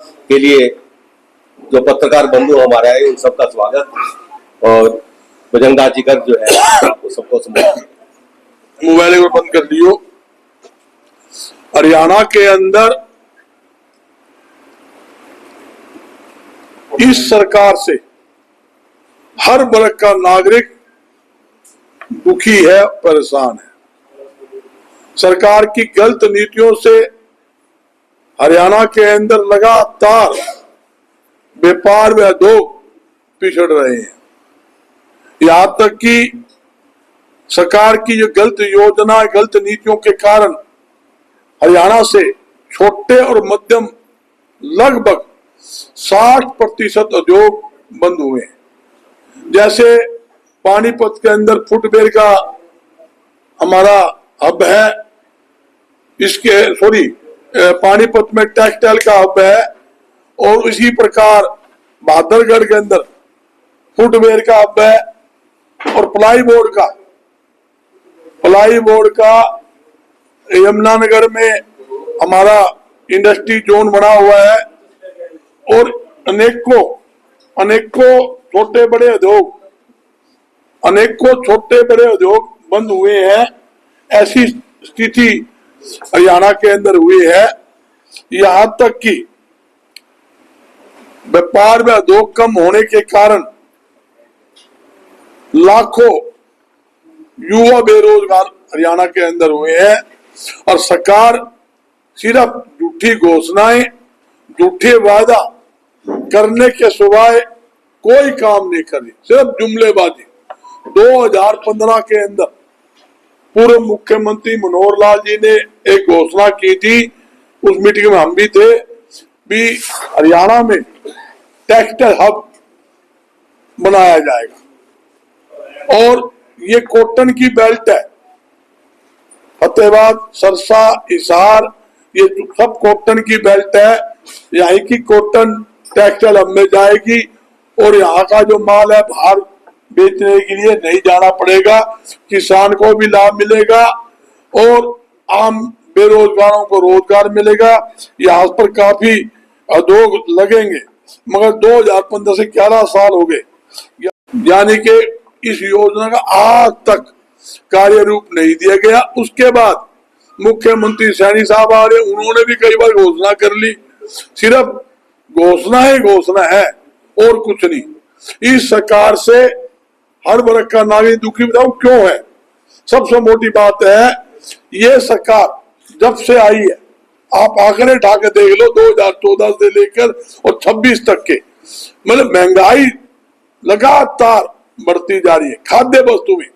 के लिए जो पत्रकार बंधु हमारे आए उन सबका स्वागत। और बजरंगदास जी का जो है आपको सबको मोबाइल को बंद कर दियो। हरियाणा के अंदर इस सरकार से हर वर्ग का नागरिक दुखी है, परेशान है। सरकार की गलत नीतियों से हरियाणा के अंदर लगातार व्यापार व उद्योग पिछड़ रहे हैं। यहां तक कि सरकार की जो गलत योजना, गलत नीतियों के कारण हरियाणा से छोटे और मध्यम लगभग 60% उद्योग बंद हुए हैं। जैसे पानीपत के अंदर फुटवेयर का हमारा हब है, पानीपत में टेक्सटाइल का हब है, और इसी प्रकार बहादुरगढ़ के अंदर फुटवेयर का हब है, और प्लाईवुड का यमुनानगर में हमारा इंडस्ट्री जोन बना हुआ है, और अनेकों छोटे बड़े उद्योग बंद हुए हैं। ऐसी स्थिति हरियाणा के अंदर हुई है। यहां तक कि व्यापार में उद्योग कम होने के कारण लाखों युवा बेरोजगार हरियाणा के अंदर हुए हैं, और सरकार सिर्फ झूठी घोषणाएं, झूठे वादा करने के सिवाय कोई काम नहीं कर रही, सिर्फ जुमलेबाजी। 2015 के अंदर पूर्व मुख्यमंत्री मनोहर लाल जी ने एक घोषणा की थी, उस मीटिंग में हम भी थे, भी हरियाणा में टेक्सटाइल हब बनाया जाएगा। और ये कॉटन की बेल्ट है, फतेहाबाद, सरसा, हिसार, ये सब कॉटन की बेल्ट है। यहाँ की कॉटन टेक्सटाइल हब में जाएगी, और यहाँ का जो माल है बाहर बेचने के लिए नहीं जाना पड़ेगा, किसान को भी लाभ मिलेगा और आम बेरोजगारों को रोजगार मिलेगा। यहाँ पर काफी उद्योग लगेंगे, मगर 2015 से 11 साल हो गए, यानी कि इस योजना का आज तक कार्य रूप नहीं दिया गया। उसके बाद मुख्यमंत्री सैनी साहब आ रहे, उन्होंने भी कई बार घोषणा कर ली, सिर्फ घोषणा है और कुछ नहीं। इस सरकार से हर वर्ग का नागरिक दुखी। बताओ क्यों है? सबसे मोटी बात है, ये सरकार जब से आई है, आप आंकड़े उठा के देख लो, 2014 से लेकर और 26 तक के, मतलब महंगाई लगातार बढ़ती जा रही है। खाद्य वस्तु में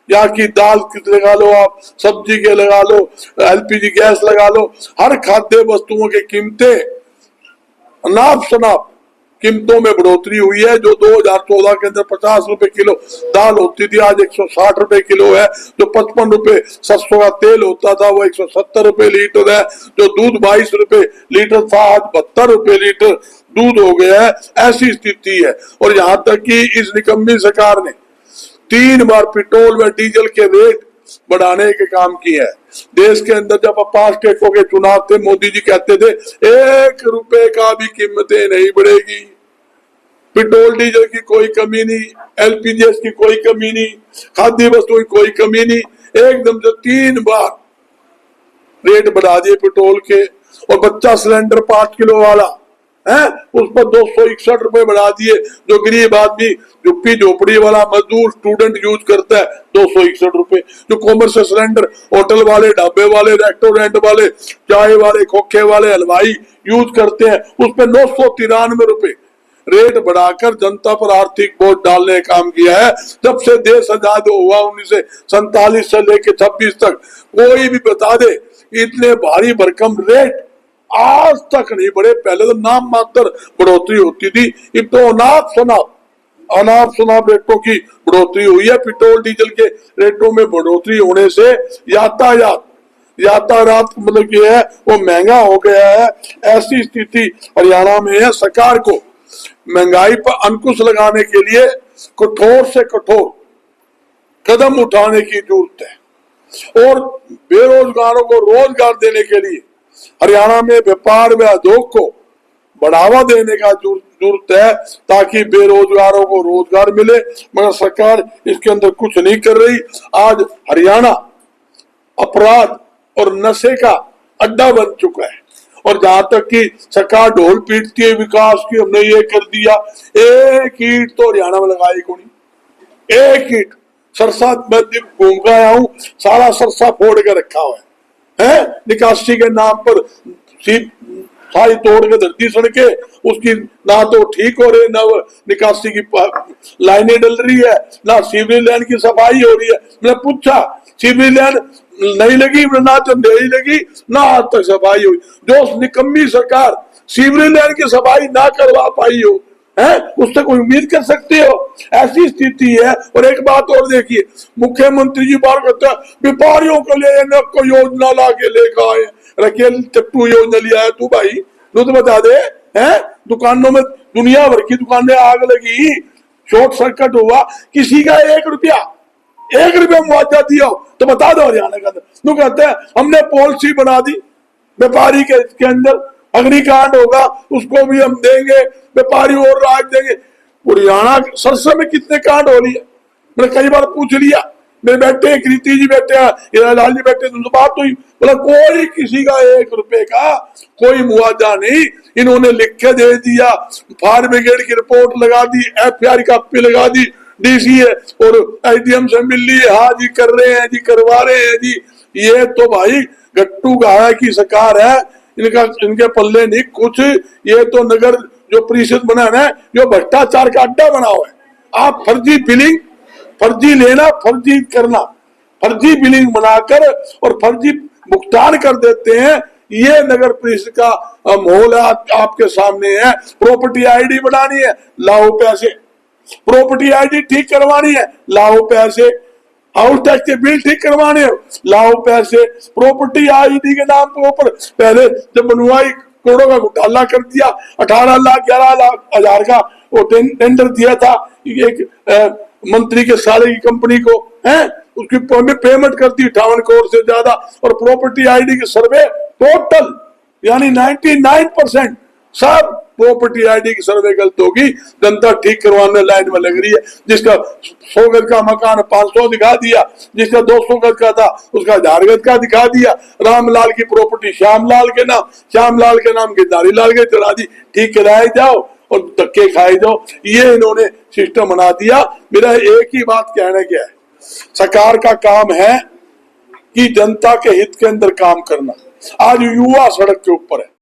यहाँ की दाल लगा लो, आप सब्जी के लगा लो, एलपीजी गैस लगा लो, हर खाद्य वस्तुओं की कीमतें नाप शनाप कीमतों में बढ़ोतरी हुई है। जो 2014 के अंदर 50 रुपए किलो दाल होती थी, आज 160 रुपए किलो है। जो 55 रुपए सरसों का तेल होता था, वो 170 रुपए लीटर है। जो दूध 22 रुपए लीटर था, आज 72 रुपए लीटर दूध हो गया है। ऐसी स्थिति है। और यहाँ तक कि इस निकम्मी सरकार ने 3 बार पेट्रोल व डीजल के रेट बढ़ाने के काम किए हैं। देश के अंदर जब 5 स्टेटों के चुनाव थे, मोदी जी कहते थे 1 रुपए का भी कीमतें नहीं बढ़ेगी, पेट्रोल डीजल की कोई कमी नहीं, एलपीजी की कोई कमी नहीं, खाद्य वस्तुओं की कोई कमी नहीं। एकदम से 3 बार रेट बढ़ा दिए पेट्रोल के। और बच्चा सिलेंडर 5 किलो वाला है, उस पर 261 रुपए बढ़ा दिए। जो गरीब आदमी, झुप्पी झोपड़ी वाला मजदूर, स्टूडेंट यूज करता है, 261 रुपए। जो कॉमर्शियल सिलेंडर होटल वाले, ढाबे वाले, रेस्टोरेंट वाले, चाय वाले, खोखे वाले, हलवाई यूज करते हैं, उस पर 993 रुपए रेट बढ़ाकर जनता पर आर्थिक बोझ डालने का काम किया है। जब से देश आजाद हुआ 1947 से लेकर 26 तक, कोई भी बता दे इतने भारी भरकम रेट आज तक नहीं बढ़े। पहले तो नाम मात्र बढ़ोतरी होती थी, अब तो अनाप शनाप रेटों की बढ़ोतरी हुई है। पेट्रोल डीजल के रेटों में बढ़ोतरी होने से यातायात मतलब कि है वो महंगा हो गया है। ऐसी स्थिति हरियाणा में है। सरकार को महंगाई पर अंकुश लगाने के लिए कठोर से कठोर कदम उठाने की जरूरत है, और बेरोजगारों को रोजगार देने के लिए हरियाणा में व्यापार व उद्योग को बढ़ावा देने का जरूरत है ताकि बेरोजगारों को रोजगार मिले, मगर सरकार इसके अंदर कुछ नहीं कर रही। आज हरियाणा अपराध और नशे का अड्डा बन चुका है, और जहां तक कि सरकार ढोल पीटती है विकास की, हमने ये कर दिया, एक ईंट तो हरियाणा में लगाई को नहीं, एक ईंट। सरसा मैं घूम कर आया हूं, सारा सरसा फोड़ के रखा हुआ है निकासी के नाम पर, सारी तोड़ के धरती सड़के, उसकी ना तो ठीक हो रही, ना निकासी की लाइनें डल रही है, ना सीवरेज लाइन की सफाई हो रही है। मैंने पूछा सीवरेज लाइन नहीं लगी, ना चंदेरी लगी, ना आज तक सफाई हुई। जो निकम्मी सरकार सीवरेज लाइन की सफाई ना करवा पाई हो, है उससे कोई उम्मीद कर सकते हो? ऐसी स्थिति है। और एक बात और देखिए, मुख्यमंत्री जी बार कहते हैं व्यापारियों के लिए न कोई योजना ला के लेकर आए, रकेल चट्टू योजना लिया है तू भाई, तो बता दे। हैं दुकानों में, दुनिया भर की दुकानें आग लगी, शॉर्ट सर्किट हुआ, किसी का 1 रुपया मुआवजा दिया तो बता दो हरियाणा का। तो कहते हैं हमने पॉलिसी बना दी व्यापारी के अंदर, अग्निकांड होगा उसको भी हम देंगे, व्यापारी और राज देंगे। हरियाणा सरसों में कितने कांड हो रही है, मैंने कई बार पूछ लिया, मेरे बेटे कृति जी बैठे हैं, हिरालाल जी बैठे, तो बात हुई, बोला कोई किसी का 1 रुपए का कोई मुआवजा नहीं। इन्होंने लिख के दे दिया, फायर ब्रिगेड की रिपोर्ट लगा दी, FIR कॉपी लगा दी, DC है और SDM से मिल ली, हाँ जी कर रहे हैं जी, करवा रहे हैं जी। ये तो भाई गट्टू गाया की सरकार है, इनके पल्ले नहीं कुछ। ये तो नगर जो परिषद बना है, जो भ्रष्टाचार का अड्डा बना हुआ है। आप फर्जी बिलिंग, फर्जी लेना, फर्जी करना, फर्जी बिलिंग बनाकर और फर्जी भुगतान कर देते हैं। ये नगर परिषद का माहौल आपके सामने है। प्रॉपर्टी ID बनानी है, लाओ पैसे। प्रॉपर्टी ID ठीक करवानी है, लाओ पैसे। हाउस टैक्स के बिल ठीक करवाने, लाओ पैसे। प्रॉपर्टी ID के नाम के ऊपर पहले जब बनवाई करोड़ों का घोटाला कर दिया, 18 लाख 11 लाख हजार का वो टेंडर दिया था एक मंत्री के साले की कंपनी को, है उसकी पेमेंट कर दी 58 करोड़ से ज्यादा। और प्रॉपर्टी ID की सर्वे टोटल यानी 99% सब प्रॉपर्टी ID की सर्वे गलत होगी। जनता ठीक करवाने लाइन में लग रही है। जिसका 100 गज का मकान 500 दिखा दिया, जिसका 200 गज का था उसका 1000 गज का दिखा दिया। रामलाल की प्रॉपर्टी श्यामलाल के नाम, श्यामलाल के नाम गिरधारी लाल के चला दी। ठीक कराए जाओ और धक्के खाए जाओ, ये इन्होंने सिस्टम बना दिया। मेरा एक ही बात कहने क्या है, सरकार का काम है कि जनता के हित के अंदर काम करना। आज युवा सड़क के ऊपर है।